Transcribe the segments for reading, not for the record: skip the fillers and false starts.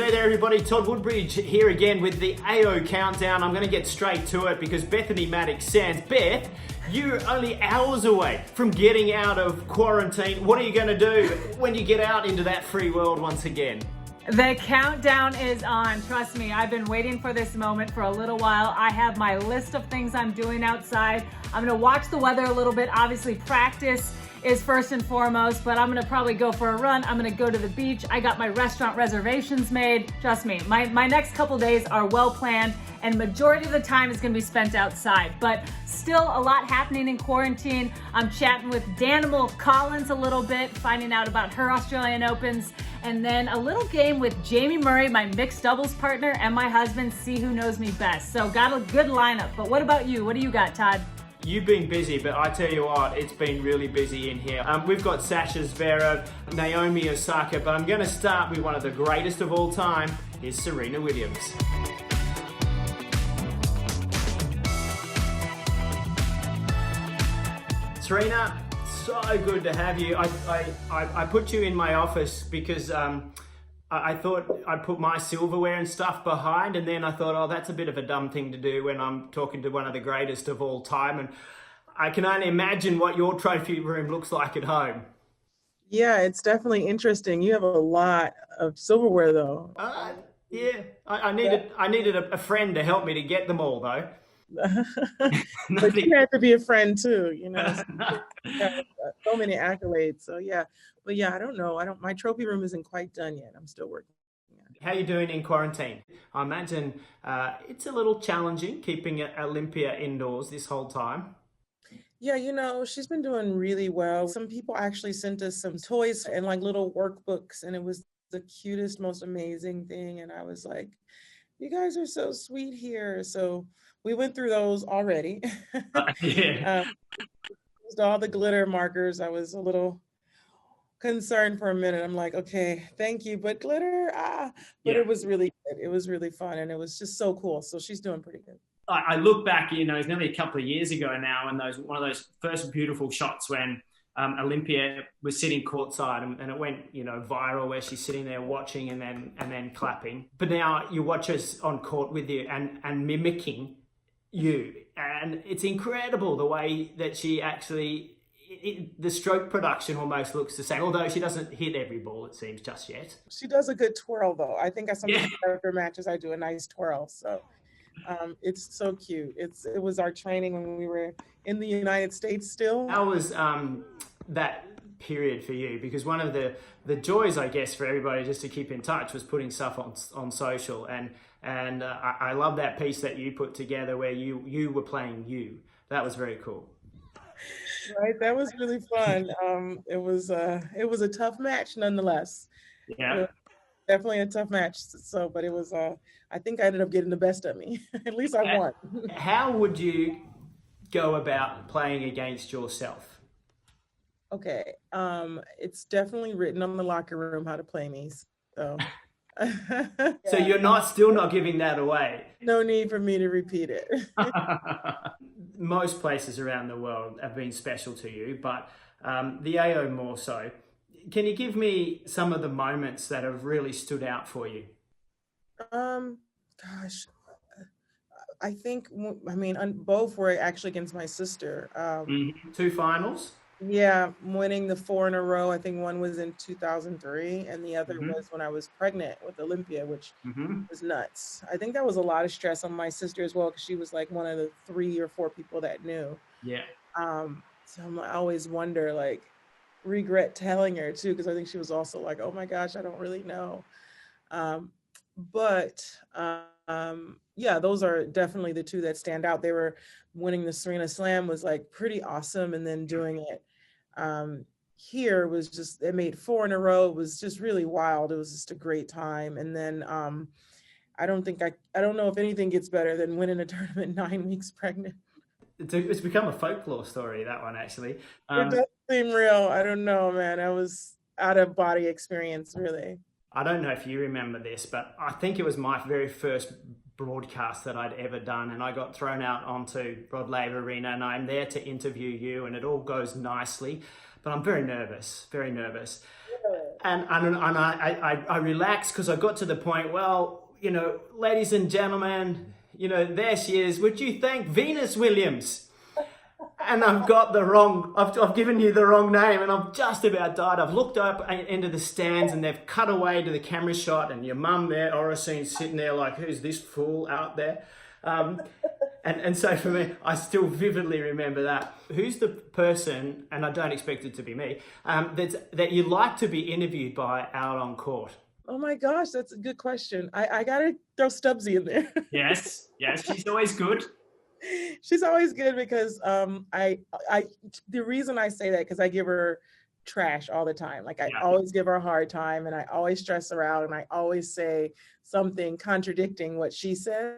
G'day there everybody, Todd Woodbridge here again with the AO Countdown. I'm going to get straight to it because Bethany Maddox Sands. Beth, you're only hours away from getting out of quarantine. What are you going to do when you get out into that free world once again? The countdown is on. Trust me, I've been waiting for this moment for a little while. I have my list of things I'm doing outside. I'm going to watch the weather a little bit. Obviously, practice is first and foremost, but I'm gonna probably go for a run. I'm gonna go to the beach. I got my restaurant reservations made. Trust me, my next couple days are well planned, and majority of the time is gonna be spent outside. But still a lot happening in quarantine. I'm chatting with Danimal Collins a little bit, finding out about her Australian Opens, and then a little game with Jamie Murray, my mixed doubles partner, and my husband, see who knows me best. So got a good lineup. But what about you? What do you got, Todd? You've been busy, but I tell you what, it's been really busy in here. We've got Sasha Zverev, Naomi, Osaka, but I'm going to start with one of the greatest of all time. Here's Serena Williams. Serena, so good to have you. I put you in my office because I thought I'd put my silverware and stuff behind, and then I thought, oh, that's a bit of a dumb thing to do when I'm talking to one of the greatest of all time. And I can only imagine what your trophy room looks like at home. Yeah, it's definitely interesting. You have a lot of silverware, though. Yeah, I needed a friend to help me to get them all, though. But you had to be a friend too, you know. So many accolades. So yeah, but yeah, I don't know. My trophy room isn't quite done yet. I'm still working on it. How are you doing in quarantine? I imagine it's a little challenging keeping Olympia indoors this whole time. Yeah, you know, she's been doing really well. Some people actually sent us some toys and like little workbooks, and it was the cutest, most amazing thing. And I was like, you guys are so sweet here. So we went through those already. Yeah. All the glitter markers. I was a little concerned for a minute. I'm like, okay, thank you, but glitter, but It was really good. It was really fun, and it was just so cool. So she's doing pretty good. I look back, you know, it's nearly a couple of years ago now, and one of those first beautiful shots when Olympia was sitting courtside, and it went, you know, viral, where she's sitting there watching and then clapping. But now you watch us on court with you and mimicking you, and it's incredible the way that she actually, the stroke production almost looks the same, although she doesn't hit every ball, it seems, just yet. She does a good twirl, though. I think after matches I do a nice twirl. So it's so cute. It was our training when we were in the United States still. How was that period for you? Because one of the joys, I guess, for everybody just to keep in touch was putting stuff on social, and I love that piece that you put together where you were playing you. That was very cool. Right, that was really fun. It was a tough match nonetheless. Yeah, definitely a tough match. So, but it was I think I ended up getting the best of me. At least I won. How would you go about playing against yourself? Okay, it's definitely written on the locker room how to play me. So. So you're still not giving that away? No need for me to repeat it. Most places around the world have been special to you, but the AO more so. Can you give me some of the moments that have really stood out for you? Gosh, I think, both were actually against my sister. 2 finals? Yeah, winning the 4 in a row. I think one was in 2003, and the other was when I was pregnant with Olympia, which was nuts. I think that was a lot of stress on my sister as well, because she was like one of the 3 or 4 people that knew. Yeah. So I always wonder, like, regret telling her too, because I think she was also like, oh my gosh, I don't really know. Yeah, those are definitely the 2 that stand out. They were winning the Serena Slam was like pretty awesome, and then doing it here was just, it made 4 in a row. It was just really wild. It was just a great time. And then I don't know if anything gets better than winning a tournament 9 weeks pregnant. It's become a folklore story, that one, actually. It does seem real. I don't know, man. I was out of body experience, really. I don't know if you remember this, but I think it was my very first broadcast that I'd ever done, and I got thrown out onto Rod Laver Arena, and I'm there to interview you, and it all goes nicely, but I'm very nervous, very nervous. I relaxed because I got to the point, well, you know, ladies and gentlemen, you know, there she is. Would you thank Venus Williams? And I've given you the wrong name, and I've just about died. I've looked up into the stands and they've cut away to the camera shot, and your mum there, Oracine, sitting there like, who's this fool out there? And so for me, I still vividly remember that. Who's the person, and I don't expect it to be me, that you like to be interviewed by out on court? Oh my gosh, that's a good question. I gotta throw Stubbsy in there. Yes, she's always good. She's always good because the reason I say that, because I give her trash all the time. Like I always give her a hard time, and I always stress her out, and I always say something contradicting what she says,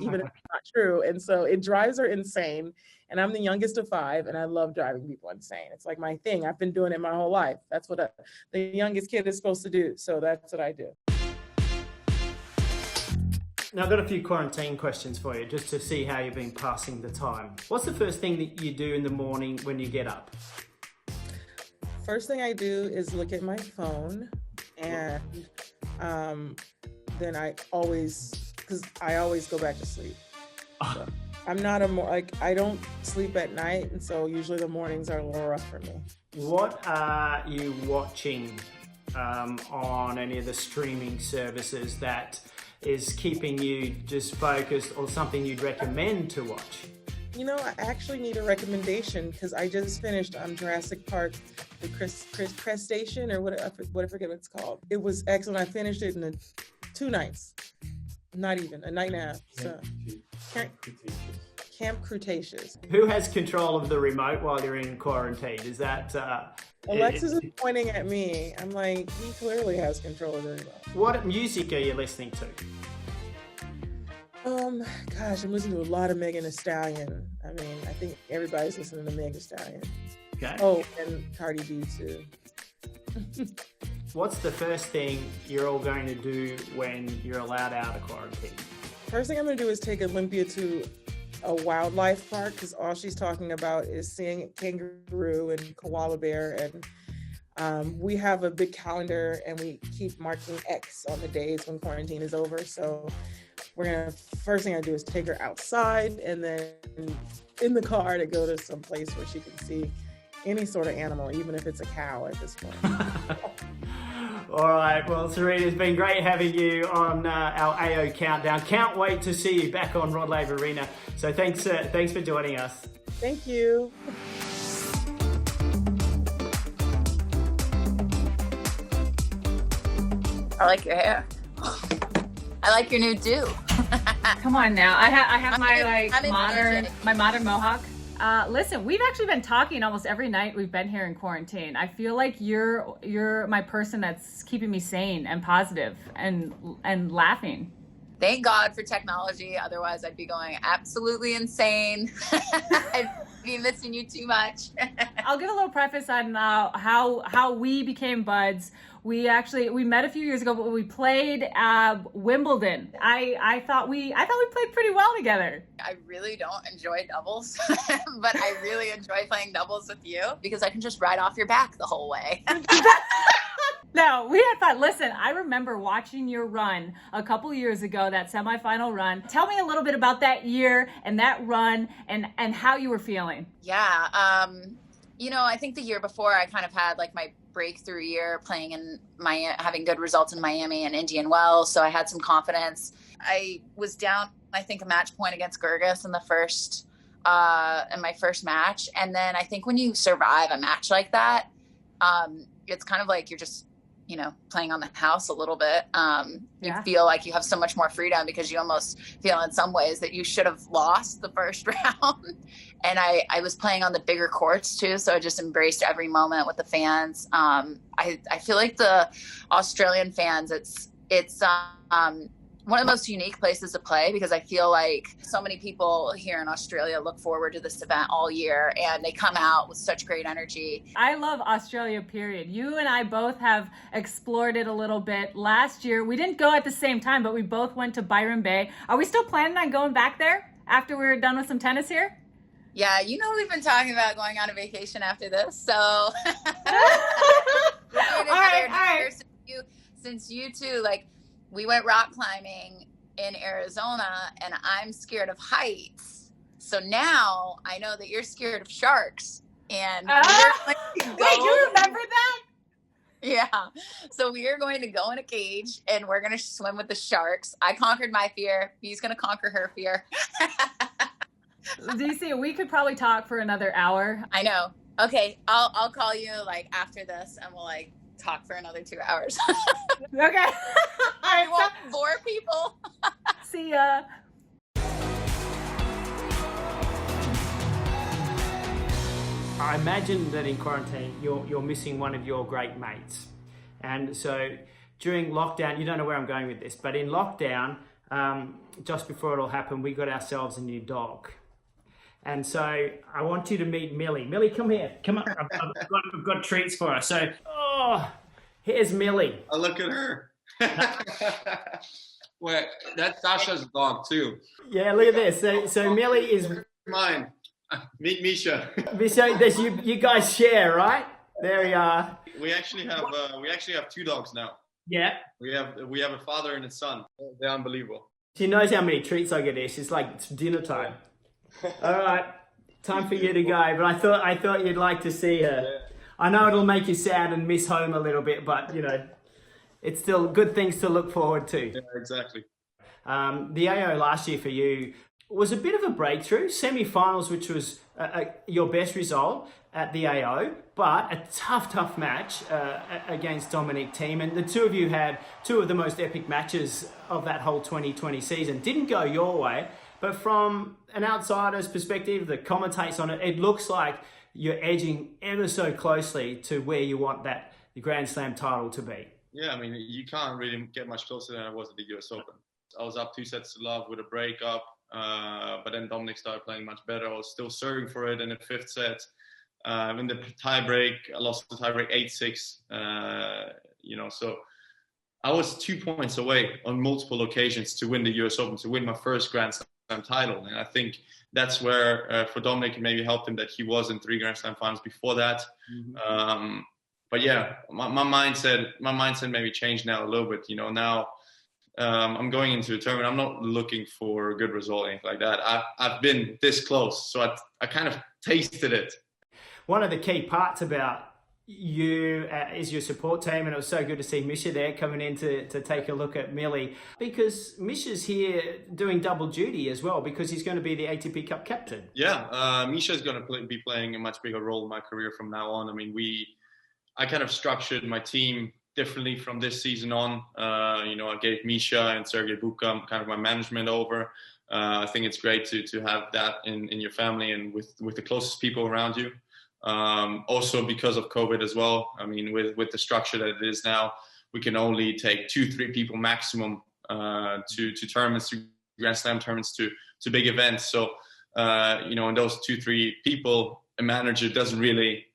even if it's not true. And so it drives her insane. And I'm the youngest of 5, and I love driving people insane. It's like my thing. I've been doing it my whole life. That's what the youngest kid is supposed to do. So that's what I do. Now, I've got a few quarantine questions for you, just to see how you've been passing the time. What's the first thing that you do in the morning when you get up? First thing I do is look at my phone, and then I always go back to sleep. So I'm not I don't sleep at night, and so usually the mornings are a little rough for me. What are you watching on any of the streaming services that is keeping you just focused, or something you'd recommend to watch? You know, I actually need a recommendation because I just finished Jurassic Park, the Crestation, or what I forget what it's called. It was excellent. I finished it in 2 nights, not even a night and a half. So, Camp Cretaceous. Who has control of the remote while you're in quarantine? Is that Alexis is pointing at me. I'm like, he clearly has control of the remote. What music are you listening to? Gosh, I'm listening to a lot of Megan Thee Stallion. I mean, I think everybody's listening to Megan Thee Stallion. Okay. Oh, and Cardi B too. What's the first thing you're all going to do when you're allowed out of quarantine? First thing I'm going to do is take Olympia to a wildlife park, because all she's talking about is seeing kangaroo and koala bear, and we have a big calendar and we keep marking X on the days when quarantine is over. So first thing I do is take her outside, and then in the car to go to some place where she can see any sort of animal, even if it's a cow at this point. All right, well, Serena, it's been great having you on our AO Countdown. Can't wait to see you back on Rod Laver Arena. So thanks for joining us. Thank you. I like your hair. I like your new do. Come on now. I have my modern mohawk. Listen, we've actually been talking almost every night we've been here in quarantine. I feel like you're my person that's keeping me sane and positive and laughing. Thank God for technology. Otherwise, I'd be going absolutely insane. I'd be missing you too much. I'll give a little preface on how we became buds. We met a few years ago, but we played Wimbledon. I thought we played pretty well together. I really don't enjoy doubles, but I really enjoy playing doubles with you because I can just ride off your back the whole way. No, we had fun. Listen, I remember watching your run a couple years ago, that semifinal run. Tell me a little bit about that year and that run and how you were feeling. Yeah. I think the year before I kind of had like my breakthrough year playing in having good results in Miami and Indian Wells. So I had some confidence. I was down, I think, a match point against Gerges in my first match. And then I think when you survive a match like that, it's kind of like you're just, playing on the house a little bit. You feel like you have so much more freedom because you almost feel in some ways that you should have lost the first round. And I was playing on the bigger courts too. So I just embraced every moment with the fans. I feel like the Australian fans, it's one of the most unique places to play because I feel like so many people here in Australia look forward to this event all year and they come out with such great energy. I love Australia, period. You and I both have explored it a little bit. Last year, we didn't go at the same time, but we both went to Byron Bay. Are we still planning on going back there after we're done with some tennis here? Yeah, we've been talking about going on a vacation after this, so point is there since you two, like, we went rock climbing in Arizona and I'm scared of heights. So now I know that you're scared of sharks. And wait, you remember that? Yeah. So we are going to go in a cage and we're going to swim with the sharks. I conquered my fear. He's going to conquer her fear. DC, we could probably talk for another hour. I know. Okay. I'll call you like after this and we'll like talk for another 2 hours. Okay. I won't bore people. See ya. I imagine that in quarantine, you're missing one of your great mates. And so during lockdown, you don't know where I'm going with this, but in lockdown, just before it all happened, we got ourselves a new dog. And so I want you to meet Millie. Millie, come here. Come on. I've got treats for her. So, here's Millie. Oh, look at her. Wait, that's Sasha's dog too. Yeah, look at this. So Millie is mine. Meet Misha. So you guys share, right? There we are. We actually have 2 dogs now. Yeah. We have a father and a son. They're unbelievable. She knows how many treats I get here. She's like, it's dinner time. All right, time for you to go. But I thought you'd like to see her. Yeah. I know it'll make you sad and miss home a little bit, but it's still good things to look forward to. Yeah, exactly. The AO last year for you was a bit of a breakthrough. Semi-finals, which was your best result at the AO, but a tough match against Dominic Thiem. And the two of you had 2 of the most epic matches of that whole 2020 season. Didn't go your way, but from an outsider's perspective, the commentates on it, it looks like you're edging ever so closely to where you want the Grand Slam title to be. Yeah, I mean, you can't really get much closer than I was at the US Open. I was up 2 sets to love with a breakup, but then Dominic started playing much better. I was still serving for it in the 5th set. In the tiebreak, I lost the tiebreak 8-6. So I was 2 points away on multiple occasions to win the US Open, to win my first Grand Slam title. And I think that's where, for Dominic, it maybe helped him that he was in 3 Grand Slam finals before that. Mm-hmm. But yeah, my mindset maybe changed now a little bit. Now I'm going into a tournament. I'm not looking for a good result or anything like that. I've been this close, so I kind of tasted it. One of the key parts about you is your support team, and it was so good to see Misha there coming in to take a look at Millie, because Misha's here doing double duty as well, because he's going to be the ATP Cup captain. Yeah, Misha's going to be playing a much bigger role in my career from now on. I mean, I kind of structured my team differently from this season on. I gave Misha and Sergei Bubka kind of my management over. I think it's great to have that in your family and with the closest people around you. Also because of COVID as well. I mean, with the structure that it is now, we can only take 2-3 people maximum to tournaments, to Grand Slam tournaments, to big events. So, in those 2-3 people, a manager doesn't really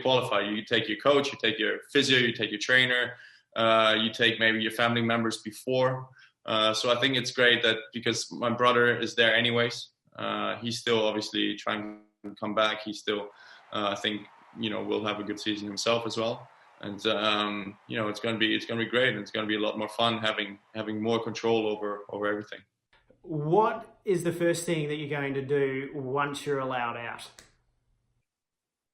qualify. You take your coach, you take your physio, you take your trainer, you take maybe your family members before. So I think it's great that, because my brother is there anyways, he's still obviously trying to come back. He's still, I think, will have a good season himself as well. And, it's going to be great. And it's going to be a lot more fun having more control over everything. What is the first thing that you're going to do once you're allowed out?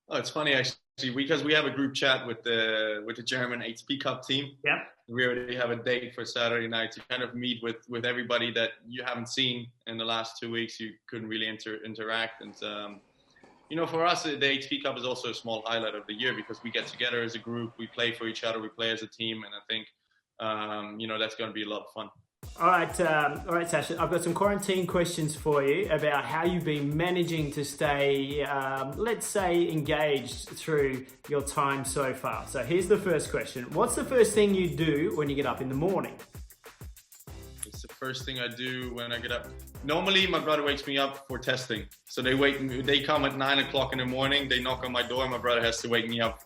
Oh, it's funny actually, because we have a group chat with the German ATP Cup team. Yeah. We already have a date for Saturday night to kind of meet with everybody that you haven't seen in the last 2 weeks. You couldn't really interact. And, for us, the ATP Cup is also a small highlight of the year, because we get together as a group, we play for each other, we play as a team. And I think, that's going to be a lot of fun. All right, Sasha, I've got some quarantine questions for you about how you've been managing to stay, let's say, engaged through your time so far. So here's the first question. What's the first thing you do when you get up in the morning? It's the first thing I do when I get up. Normally, my brother wakes me up for testing. So they come at 9 o'clock in the morning, they knock on my door, and my brother has to wake me up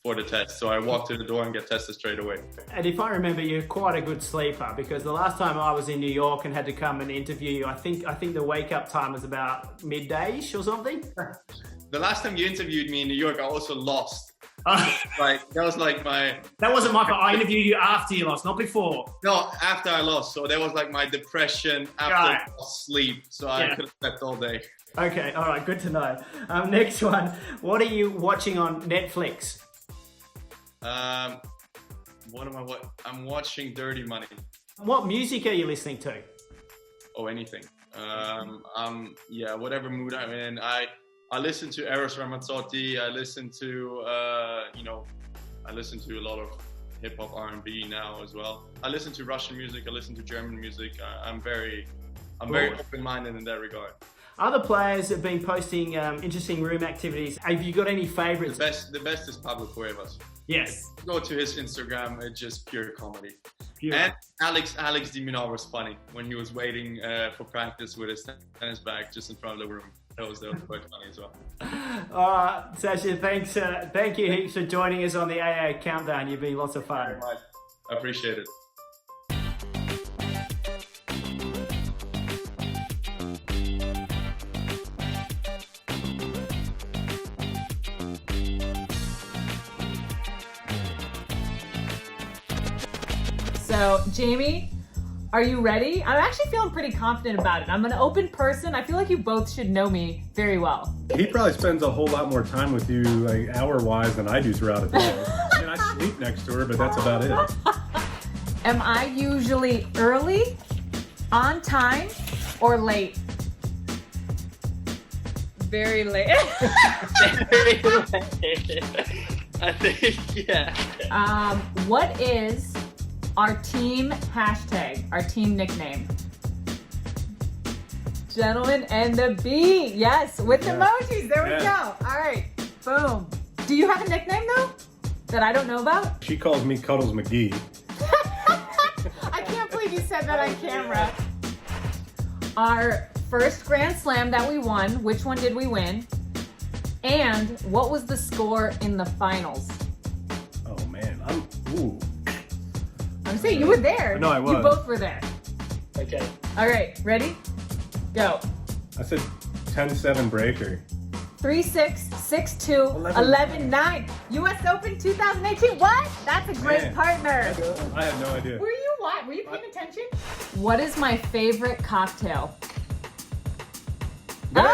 for the test. So I walk to the door and get tested straight away. And if I remember, you're quite a good sleeper, because the last time I was in New York and had to come and interview you, I think the wake up time was about midday-ish or something. The last time you interviewed me in New York, I also lost. Like that was like my. That wasn't my fault. I interviewed you after you lost, not before. No, after I lost. So that was like my depression after sleep. So I could have slept all day. Okay, all right, good to know. Next one. What are you watching on Netflix? I'm watching Dirty Money. What music are you listening to? Oh, anything. Whatever mood I'm in. I listen to Eros Ramazzotti. I listen to I listen to a lot of hip hop, R&B now as well. I listen to Russian music. I listen to German music. I'm very open-minded in that regard. Other players have been posting interesting room activities. Have you got any favorites? The best is Pablo Cuevas. Yes. Go to his Instagram. It's just pure comedy. Pure. And Alex de Minaur was funny when he was waiting for practice with his tennis bag just in front of the room. That was quite funny as well. All right, Sasha, thanks. Thank you heaps for joining us on the AA Countdown. You've been lots of fun. I appreciate it. So, Jamie, are you ready? I'm actually feeling pretty confident about it. I'm an open person. I feel like you both should know me very well. He probably spends a whole lot more time with you, like hour-wise, than I do throughout a day. I mean, I sleep next to her, but that's about it. Am I usually early, on time, or late? Very late. Very late. I think, yeah. What is our team hashtag, our team nickname? Gentlemen and the Bee. Yes, with emojis. There we go. All right, boom. Do you have a nickname though that I don't know about? She calls me Cuddles McGee. I can't believe you said that on camera. Our first Grand Slam that we won, which one did we win? And what was the score in the finals? Oh man, I'm saying you were there. No, I was. You both were there. Okay. All right, ready? Go. I said 10-7 breaker. 3-6, 6-2, 11-9. US Open 2018. What? That's a great partner. I had no idea. Were you paying attention? What is my favorite cocktail? Okay.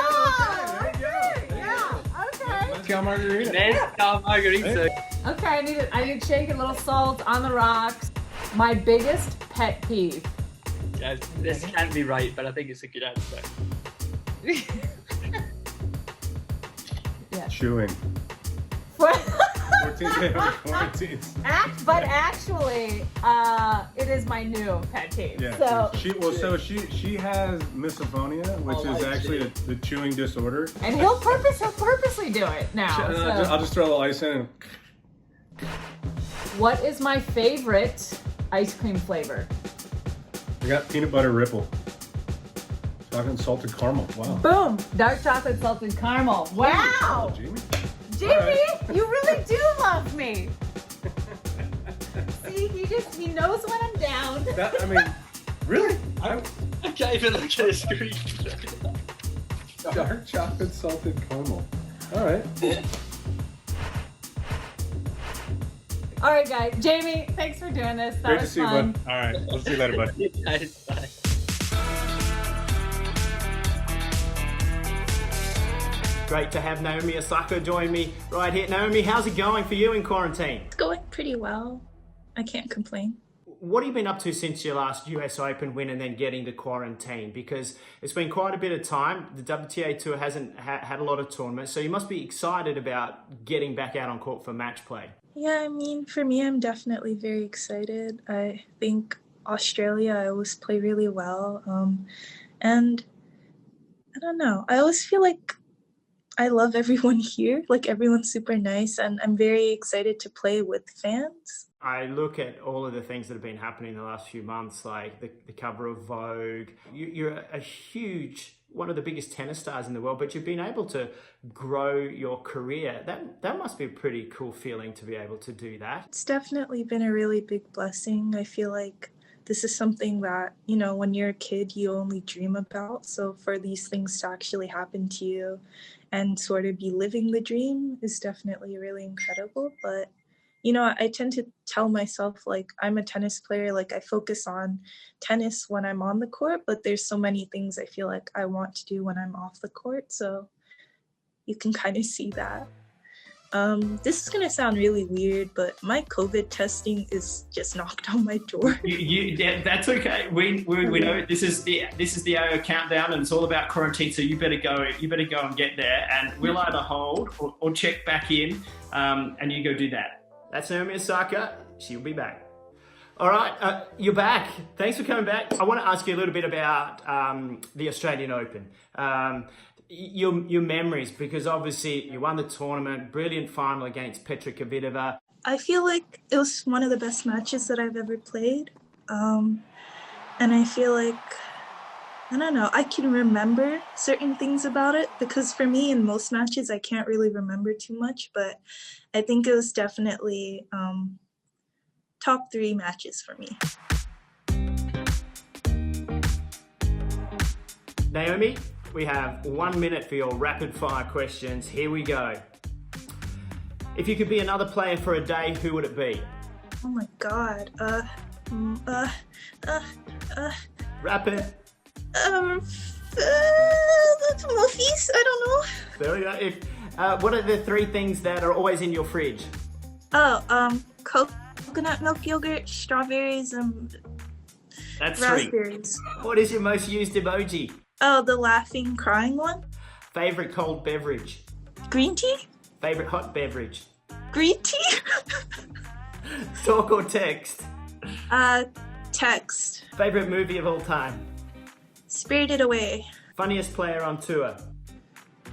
Yeah. Okay. Mezcal margarita. Mezcal margarita. Okay, I need to shake a little salt on the rocks. My biggest pet peeve. Yeah, this can't be right, but I think it's a good answer. Yeah. Chewing. 14-day quarantine. But actually, it is my new pet peeve. Yeah. So She has misophonia, which is actually the chewing disorder. and he'll purposely do it now. I'll just throw a little ice in. What is my favorite ice cream flavor? I got peanut butter ripple. Chocolate and salted caramel. Wow. Boom! Dark chocolate salted caramel. Wow! Jamie. Jamie, Right. you really do love me. See, he knows when I'm down. Really? I can't even look at the screen. Dark chocolate salted caramel. All right. All right, guys. Jamie, thanks for doing this. That Great to was see you, fun. bud. All right. We'll see you later, bud. Bye. Great to have Naomi Osaka join me right here. Naomi, how's it going for you in quarantine? It's going pretty well. I can't complain. What have you been up to since your last US Open win and then getting the quarantine? Because it's been quite a bit of time. The WTA Tour hasn't had a lot of tournaments, so you must be excited about getting back out on court for match play. Yeah, I mean, for me, I'm definitely very excited. I think Australia, I always play really well. And I don't know. I always feel like I love everyone here. Like, everyone's super nice, and I'm very excited to play with fans. I look at all of the things that have been happening in the last few months, like the cover of Vogue. You're a huge, one of the biggest tennis stars in the world, but you've been able to grow your career. That must be a pretty cool feeling to be able to do that. It's definitely been a really big blessing. I feel like this is something that, you know, when you're a kid, you only dream about. So for these things to actually happen to you and sort of be living the dream is definitely really incredible. But, you know, I tend to tell myself, like, I'm a tennis player, like I focus on tennis when I'm on the court, but there's so many things I feel like I want to do when I'm off the court. So you can kind of see that. This is gonna sound really weird, but my COVID testing is just knocked on my door. Yeah, that's okay. We know this is the AO countdown, and it's all about quarantine. So you better go and get there, and we'll either hold or check back in, and you go do that. That's Naomi Osaka. She'll be back. All right, you're back. Thanks for coming back. I want to ask you a little bit about the Australian Open. Your memories, because obviously you won the tournament, brilliant final against Petra Kvitova. I feel like it was one of the best matches that I've ever played. And I feel like, I don't know, I can remember certain things about it, because for me in most matches I can't really remember too much, but I think it was definitely top 3 matches for me. Naomi, we have 1 minute for your rapid fire questions. Here we go. If you could be another player for a day, who would it be? Oh my God. Rapid. Movies? I don't know. There we go. What are the 3 things that are always in your fridge? Coconut milk yogurt, strawberries, and That's raspberries. 3. What is your most used emoji? Oh, the laughing, crying one. Favorite cold beverage? Green tea? Favorite hot beverage? Green tea? Talk or text? Text. Favorite movie of all time? Spirited Away. Funniest player on tour?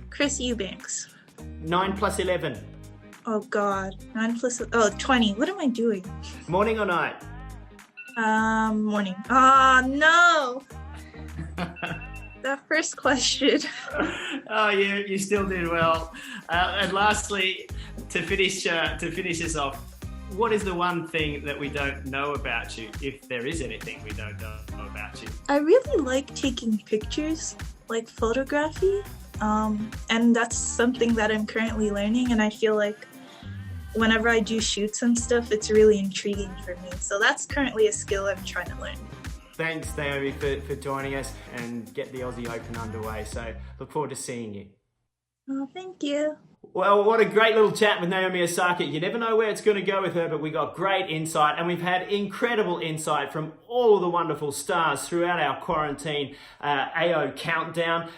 Chris Eubanks. 9 plus 11? Oh God, 20. What am I doing? Morning or night? Morning. Oh no! That first question. Oh, you still did well. And lastly, to finish this off, what is the one thing that we don't know about you, if there is anything we don't know about you? I really like taking pictures, like photography, and that's something that I'm currently learning, and I feel like whenever I do shoots and stuff, it's really intriguing for me. So that's currently a skill I'm trying to learn. Thanks, Naomi, for joining us and get the Aussie Open underway. So look forward to seeing you. Oh, thank you. Well, what a great little chat with Naomi Osaka. You never know where it's going to go with her, but we got great insight, and we've had incredible insight from all of the wonderful stars throughout our quarantine AO countdown.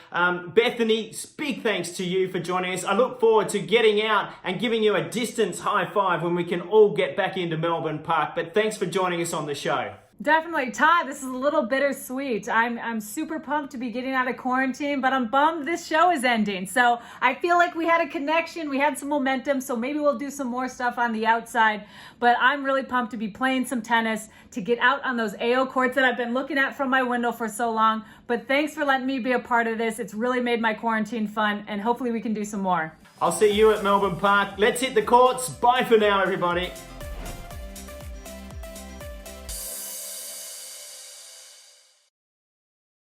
Bethany, big thanks to you for joining us. I look forward to getting out and giving you a distance high five when we can all get back into Melbourne Park. But thanks for joining us on the show. Definitely. Todd, this is a little bittersweet. I'm super pumped to be getting out of quarantine, but I'm bummed this show is ending. So I feel like we had a connection, we had some momentum, so maybe we'll do some more stuff on the outside. But I'm really pumped to be playing some tennis, to get out on those AO courts that I've been looking at from my window for so long. But thanks for letting me be a part of this. It's really made my quarantine fun, and hopefully we can do some more. I'll see you at Melbourne Park. Let's hit the courts. Bye for now, everybody.